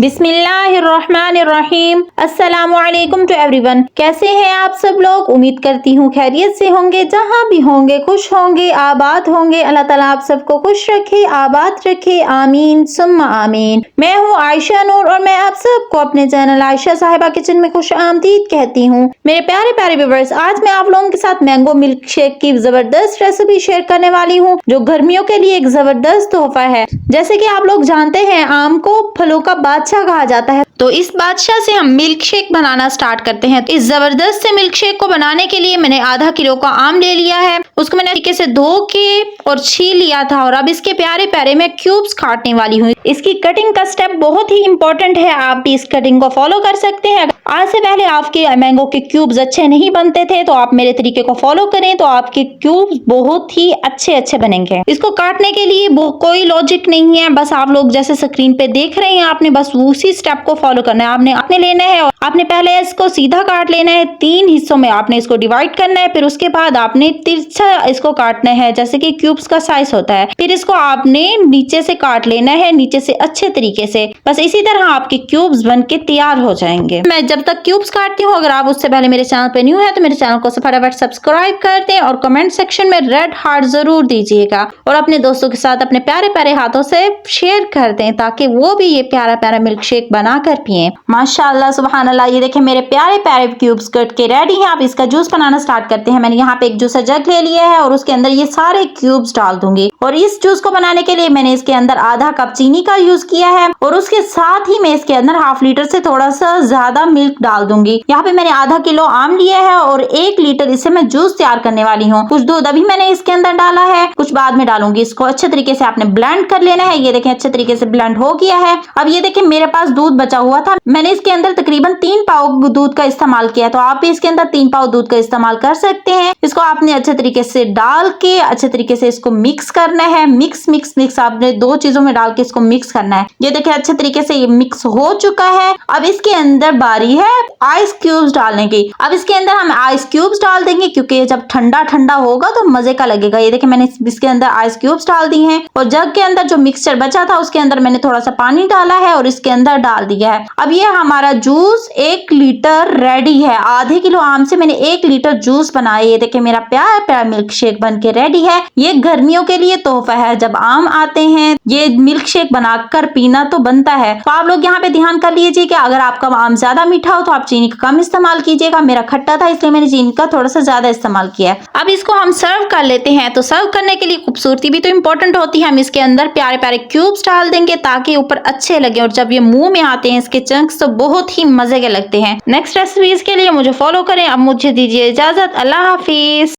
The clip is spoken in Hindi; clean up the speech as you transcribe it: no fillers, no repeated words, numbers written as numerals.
बिस्मिल्लाहिर्रहमानिर्रहीम। अस्सलामुअलैकुम टू एवरीवन। कैसे हैं आप सब लोग? उम्मीद करती हूँ खैरियत से होंगे। जहाँ भी होंगे खुश होंगे, आबाद होंगे। अल्लाह ताला आप सबको खुश रखे, आबाद रखे, आमीन सुम्मा आमीन। मैं हूँ आयशा नूर और मैं आप सबको अपने चैनल आयशा साहिबा किचन में खुश आमदीद कहती हूँ। मेरे प्यारे प्यारे व्यूअर्स, आज मैं आप लोगों के साथ मैंगो मिल्क शेक की जबरदस्त रेसिपी शेयर करने वाली हूँ, जो गर्मियों के लिए एक जबरदस्त तोहफा है। जैसे कि आप लोग जानते हैं, आम को फलों का बादशाह कहा जाता है, तो इस बादशाह से हम मिल्क शेक बनाना स्टार्ट करते हैं। तो इस जबरदस्त से मिल्क शेक को बनाने के लिए मैंने आधा किलो का आम ले लिया है। उसको मैंने तरीके से धो के और छील लिया था और अब इसके प्यारे प्यारे मैं क्यूब्स काटने वाली हूँ। इसकी कटिंग का स्टेप बहुत ही इंपॉर्टेंट है, आप भी इस कटिंग को फॉलो कर सकते हैं। आज से पहले आपके मैंगो के क्यूब्स अच्छे नहीं बनते थे, तो आप मेरे तरीके को फॉलो करें तो आपके क्यूब्स बहुत ही अच्छे बनेंगे। इसको काटने के लिए कोई लॉजिक नहीं है, बस आप लोग जैसे स्क्रीन पे देख रहे हैं, आपने बस उसी स्टेप को फॉलो करना है। आपने लेना है, आपने पहले इसको सीधा काट लेना है, 3 हिस्सों में आपने इसको डिवाइड करना है। फिर उसके बाद आपने तिरछा इसको काटना है, जैसे कि क्यूब्स का साइज होता है। फिर इसको आपने नीचे से काट लेना है, नीचे से अच्छे तरीके से। बस इसी तरह आपके क्यूब्स बन के तैयार हो जाएंगे। मैं जब तक क्यूब्स काटती हूँ, अगर आप उससे पहले मेरे चैनल पे न्यू है तो मेरे चैनल को फटाफट सब्सक्राइब कर दें और कमेंट सेक्शन में रेड हार्ट जरूर दीजिएगा और अपने दोस्तों के साथ अपने प्यारे प्यारे हाथों से शेयर कर दें, ताकि वो भी ये प्यारा प्यारा मिल्क शेक बनाकर पिए। माशाअल्लाह सुभान अल्लाह। ये देखें मेरे प्यारे प्यारे क्यूब्स कट के रेडी हैं। आप इसका जूस बनाना स्टार्ट करते हैं। मैंने यहाँ पे एक जूसर जग ले लिया है और उसके अंदर ये सारे क्यूब्स डाल दूंगी। और इस जूस को बनाने के लिए मैंने इसके अंदर आधा कप चीनी का यूज किया है और उसके साथ ही मैं इसके अंदर ½ लीटर से थोड़ा सा ज्यादा मिल्क डाल दूंगी। यहाँ पे मैंने आधा किलो आम लिया है और 1 लीटर इससे मैं जूस तैयार करने वाली हूँ। कुछ दूध अभी मैंने इसके अंदर डाला है, कुछ बाद में डालूंगी। इसको अच्छे तरीके से आपने ब्लेंड कर लेना है। ये देखें अच्छे तरीके से ब्लेंड हो गया है। अब ये देखें मेरे पास दूध बचा हुआ था, मैंने इसके अंदर तकरीबन 3 पाव दूध का इस्तेमाल किया, तो आप भी इसके अंदर 3 पाव दूध का इस्तेमाल कर सकते हैं। इसको आपने अच्छे तरीके से डाल के अच्छे तरीके से इसको मिक्स करना है। मिक्स आपने 2 चीजों में डाल के इसको मिक्स करना है। ये देखिए अच्छे तरीके से ये मिक्स हो चुका है। अब इसके अंदर बारी है आइस क्यूब्स डालने की। अब इसके अंदर हम आइस क्यूब्स डाल देंगे, क्योंकि जब ठंडा ठंडा होगा तो मजे का लगेगा। ये देखिए मैंने इसके अंदर आइस क्यूब्स डाल दी हैं और जग के अंदर जो मिक्सचर बचा था उसके अंदर मैंने थोड़ा सा पानी डाला है और इसके अंदर डाल दिया है। अब ये हमारा जूस 1 लीटर रेडी है। आधे किलो आम से मैंने 1 लीटर जूस बनाया। ये देखिए मेरा प्यारा प्यारा मिल्क शेक बन के रेडी है। ये गर्मियों के लिए तोहफा है। जब आम आते हैं ये मिल्क शेक बनाकर पीना तो बनता है। तो आप लोग यहाँ पे ध्यान कर लीजिए कि अगर आपका आम ज्यादा मीठा हो तो आप चीनी का कम इस्तेमाल कीजिएगा। मेरा खट्टा था इसलिए मैंने चीनी का थोड़ा सा ज्यादा इस्तेमाल किया है। अब इसको हम सर्व कर लेते हैं। तो सर्व करने के लिए खूबसूरती भी तो इम्पोर्टेंट होती है। हम इसके अंदर प्यारे प्यारे क्यूब्स डाल देंगे ताकि ऊपर अच्छे लगे, और जब ये मुंह में आते हैं इसके चंक्स तो बहुत ही मजे के लगते हैं। नेक्स्ट रेसिपीज के लिए मुझे फॉलो करें। अब मुझे दीजिए इजाजत। अल्लाह हाफिज।